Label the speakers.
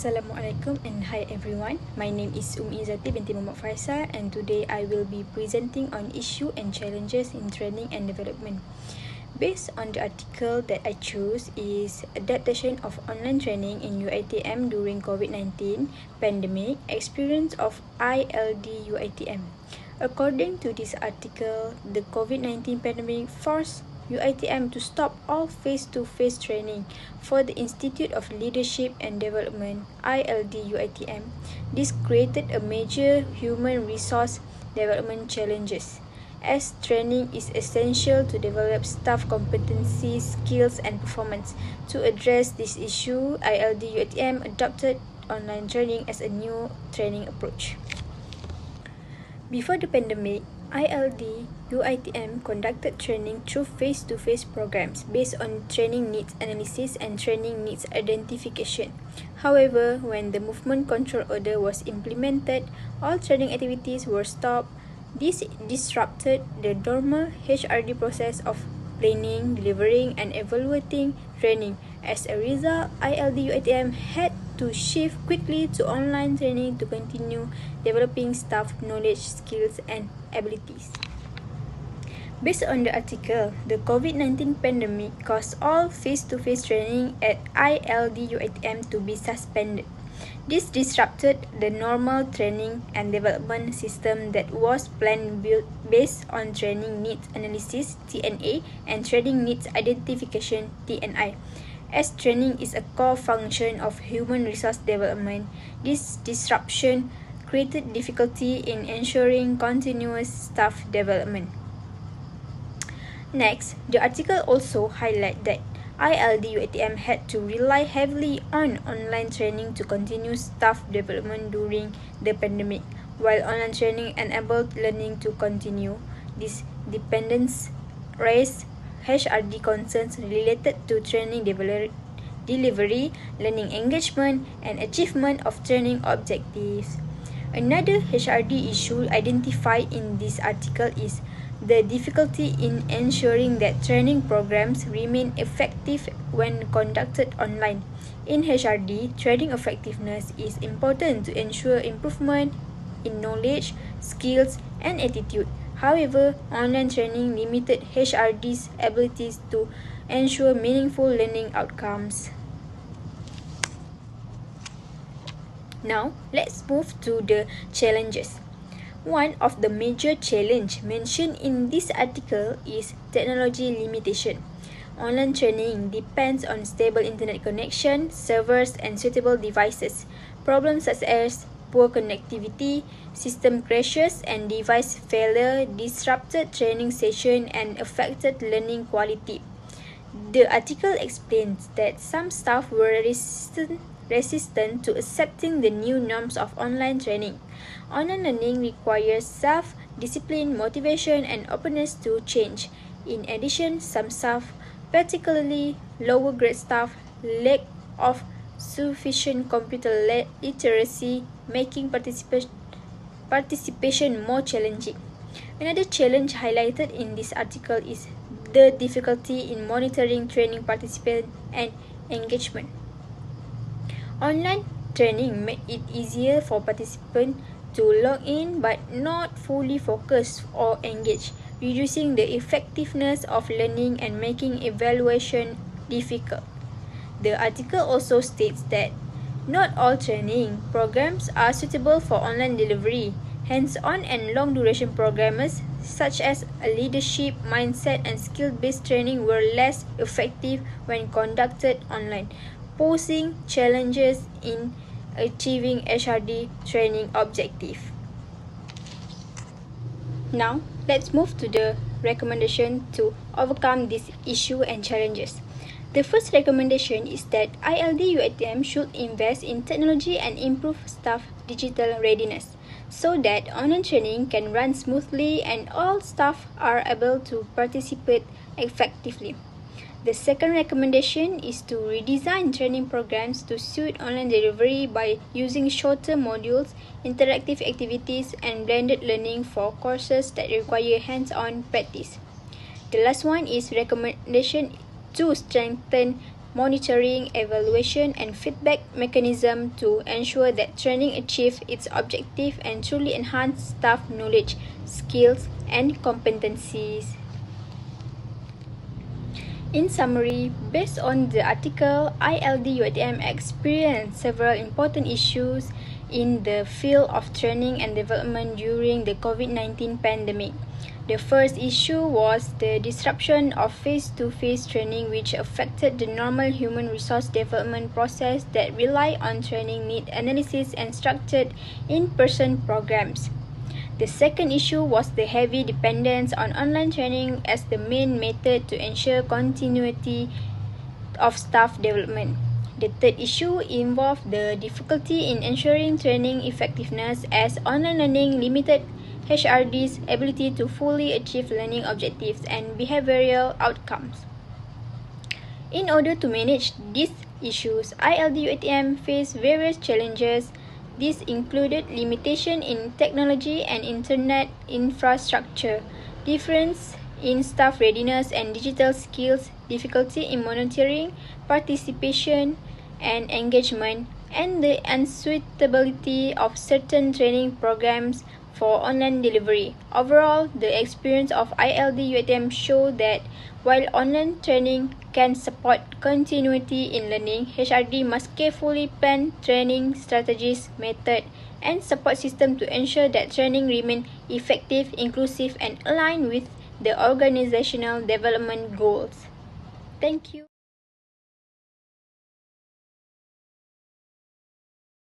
Speaker 1: Assalamualaikum and hi everyone. My name is Izzati binti Muhammad Faisal and today I will be presenting on issue and challenges in training and development. Based on the article that I chose is adaptation of online training in UiTM during COVID-19 pandemic, experience of ILD UiTM. According to this article, the COVID-19 pandemic forced UiTM to stop all face-to-face training for the Institute of Leadership and Development (ILD UiTM). This created a major human resource development challenges, as training is essential to develop staff competencies, skills, and performance. To address this issue, ILD UiTM adopted online training as a new training approach. Before the pandemic, ILD UiTM conducted training through face-to-face programs based on training needs analysis and training needs identification. However, when the movement control order was implemented, all training activities were stopped. This disrupted the normal HRD process of planning, delivering, and evaluating training. As a result, ILD UiTM had to shift quickly to online training to continue developing staff knowledge, skills, and abilities. Based on the article, the COVID-19 pandemic caused all face-to-face training at ILD UiTM to be suspended. This disrupted the normal training and development system that was planned built based on training needs analysis (TNA) and training needs identification (TNI). As training is a core function of human resource development, this disruption created difficulty in ensuring continuous staff development. Next, the article also highlights that ILD UiTM had to rely heavily on online training to continue staff development during the pandemic. While online training enabled learning to continue, this dependence raised HRD concerns related to training delivery, learning engagement, and achievement of training objectives. Another HRD issue identified in this article is the difficulty in ensuring that training programs remain effective when conducted online. In HRD, training effectiveness is important to ensure improvement in knowledge, skills, and attitude. However, online training limited HRD's abilities to ensure meaningful learning outcomes. Now, let's move to the challenges. One of the major challenges mentioned in this article is technology limitation. Online training depends on stable internet connection, servers, and suitable devices. Problems such as poor connectivity, system crashes, and device failure disrupted training session and affected learning quality. The article explains that some staff were resistant to accepting the new norms of online training. Online learning requires self-discipline, motivation, and openness to change. In addition, some staff, particularly lower grade staff, lack of sufficient computer literacy, making participation more challenging. Another challenge highlighted in this article is the difficulty in monitoring training participant and engagement. Online training made it easier for participants to log in but not fully focus or engage, reducing the effectiveness of learning and making evaluation difficult. The article also states that not all training programs are suitable for online delivery. Hands-on and long-duration programs such as a leadership, mindset, and skill-based training were less effective when conducted online, posing challenges in achieving HRD training objective. Now, let's move to the recommendation to overcome this issue and challenges. The first recommendation is that ILD UiTM should invest in technology and improve staff digital readiness so that online training can run smoothly and all staff are able to participate effectively. The second recommendation is to redesign training programs to suit online delivery by using shorter modules, interactive activities, and blended learning for courses that require hands-on practice. The last one is recommendation to strengthen monitoring, evaluation, and feedback mechanism to ensure that training achieves its objective and truly enhance staff knowledge, skills, and competencies. In summary, based on the article, ILD UiTM experienced several important issues in the field of training and development during the COVID-19 pandemic. The first issue was the disruption of face-to-face training, which affected the normal human resource development process that rely on training need analysis and structured in-person programs. The second issue was the heavy dependence on online training as the main method to ensure continuity of staff development. The third issue involved the difficulty in ensuring training effectiveness as online learning limited HRD's ability to fully achieve learning objectives and behavioral outcomes. In order to manage these issues, ILD UiTM faced various challenges. These included limitation in technology and internet infrastructure, difference in staff readiness and digital skills, difficulty in monitoring, participation, and engagement, and the unsuitability of certain training programs for online delivery. Overall, the experience of ILD UiTM showed that while online training can support continuity in learning, HRD must carefully plan training strategies, method, and support system to ensure that training remain effective, inclusive, and aligned with the organizational development goals. Thank you.